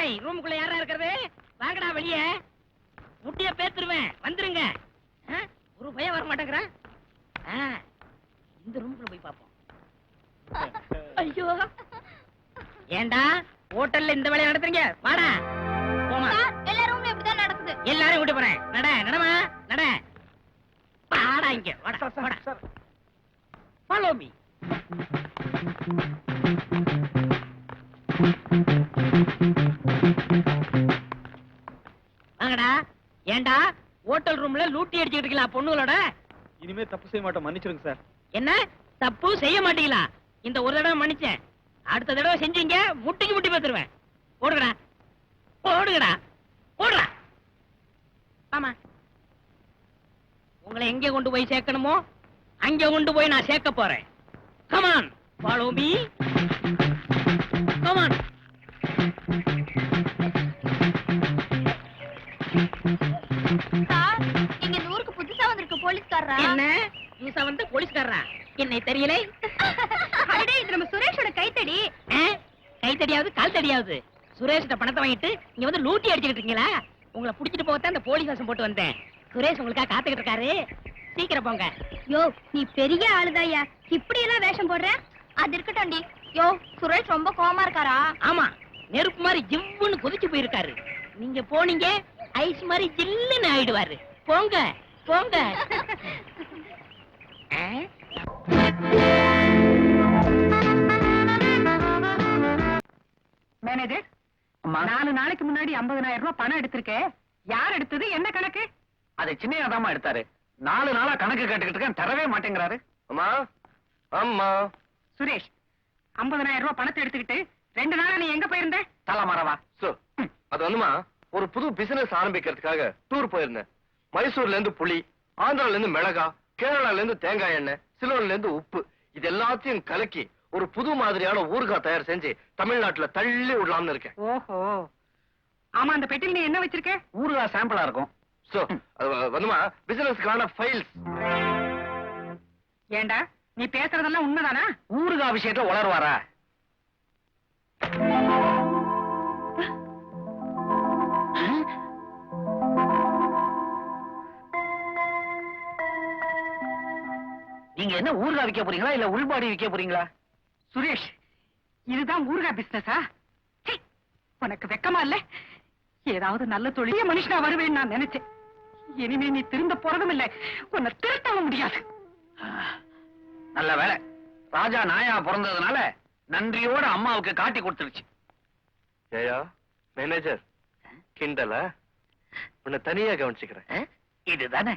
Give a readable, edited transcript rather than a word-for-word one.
ஏய் ரூமுக்குள்ள யாரா இருக்கிறது? வாங்கடா வெளியே. முட்டிய பேத்துருவேன், வந்துருங்க. ஒரு பையன் வர மாட்டேங்கிறான். இந்த ரூமுக்குள்ள போய் பாப்போம். ஐயோ, ஏண்டா ஹோட்டல்ல இந்த வேலையை நடத்துறீங்க? வாடா போமா. எல்லா ரூம்லயும் இப்படிதான் நடக்குது. எல்லாரையும் கூட்டி போறேன். நடமா நட. வாடா இங்க, வாடா. Follow me. வாங்கடா. ஏண்டா ஹோட்டல் ரூம்ல லூட்டி அடிச்சுட்டு இருக்கலாம் பொண்ணுகளோட? இனிமே தப்பு செய்ய மாட்டோம், மன்னிச்சிருங்க சார். என்ன தப்பு செய்ய மாட்டீங்களா? இந்த ஒரு தடவை மன்னிச்சேன், அடுத்த தடவை செஞ்சீங்க முட்டிக்கு முட்டி பேத்துருவேன். ஓடுங்கடா ஓடுங்கடா ஓடுறா. ஆமா, உங்களை எங்க கொண்டு போய் சேர்க்கணுமோ அங்க கொண்டு போய் நான் சேர்க்க போறேன். Come on, follow me. கமான். இங்க இந்த ஊருக்கு புதுசா வந்திருக்க போலீஸ்காரரா? என்ன புதுசா வந்து போலீஸ்காரரா? என்னை தெரியல. இது நம்ம சுரேஷோட கைத்தடி. கைத்தடியாவது கால் தடியாவது சுரேஷ் பணத்தை வாங்கிட்டு இங்க வந்து லூட்டி அடிச்சுக்கிட்டு இருக்கீங்களா? உங்களை புடிச்சிட்டு போகத்தான் அந்த போலீஸ் வேஷம் போட்டு வந்தேன். சுரேஷ் உங்களுக்காக காத்துக்கிட்டு இருக்காரு, சீக்கிரம் போங்க. யோ, நீ பெரிய ஆளுதாயா, இப்படி எல்லாம் வேஷம் போடுற? அது இருக்கட்டும்டி. யோ, சுரேஷ் ரொம்ப கோவமா இருக்காரா? ஆமா, நெருப்பு மாதிரி ஜிவ்வுன்னு கொதிச்சு போயிருக்காரு. நீங்க போனீங்க ஐஸ் மாதிரி ஜில்லுன்னு ஆயிடுவாரு. போங்க போங்க. மேனேஜர், 4 நாளைக்கு முன்னாடி 50,000 ரூபாய் பணம் எடுத்திருக்கேன். யார் எடுத்தது, என்ன கணக்கு? அதை சின்னையாதாமா எடுத்தாரு. 4 நாளா கணக்கு கேட்டுக்கிட்டு இருக்கேன், தரவே மாட்டேங்கிறாரு. அம்மா அம்மா. சுரேஷ், 50,000 ரூபாய் பணத்தை எடுத்துக்கிட்டு 2 நாளா நீ எங்க போயிருந்த? தலமரவா. அது வந்துமா, ஒரு புது பிசினஸ் ஆரம்பிக்கிறதுக்காக டூர் போயிருந்தேன். மைசூர்ல இருந்து புளி, ஆந்திரால இருந்து மிளகா, கேரளால இருந்து தேங்காய் எண்ணெய், சிலோன்ல இருந்து உப்பு, இது எல்லாத்தையும் கலக்கி ஒரு புது மாதிரியான ஊறுகாய் தயார் செஞ்சு தமிழ்நாட்டுல தள்ளி விடலாம்னு இருக்கேன். ஓஹோ, ஆமா, அந்த பெட்டியில் நீ என்ன வச்சிருக்க? ஊறுகாய் சாம்பிளா இருக்கும். வந்துமா, பிசினஸ்க்கான ஃபைல்ஸ். ஏண்டா, நீ பேசுறதெல்லாம் உண்மைதானா? ஊறுகாய் விஷயத்துல உளருவாரா? நீங்க என்ன ஊறுகாய் விற்க போறீங்களா இல்ல உள்பாடி விற்க போறீங்களா? சுரேஷ், இதுதான் ஊறுகாய் பிசினஸா? உனக்கு வெக்கமா இல்ல? ஏதாவது நல்ல தொழில மனுஷனா வருவேன்னு நான் நினைச்சேன். இனிமே நீ திருந்த போறதும் இல்லை, உன்னை திருத்தவும் முடியாது. நல்ல வேலை, ராஜா நாயா பிறந்ததுனால நன்றியோட அம்மாவுக்கு காட்டி கொடுத்துருச்சு. ஏயா மேனேஜர், கிண்டல உன்னை தனியா கவனிச்சுக்கிறேன். இதுதானே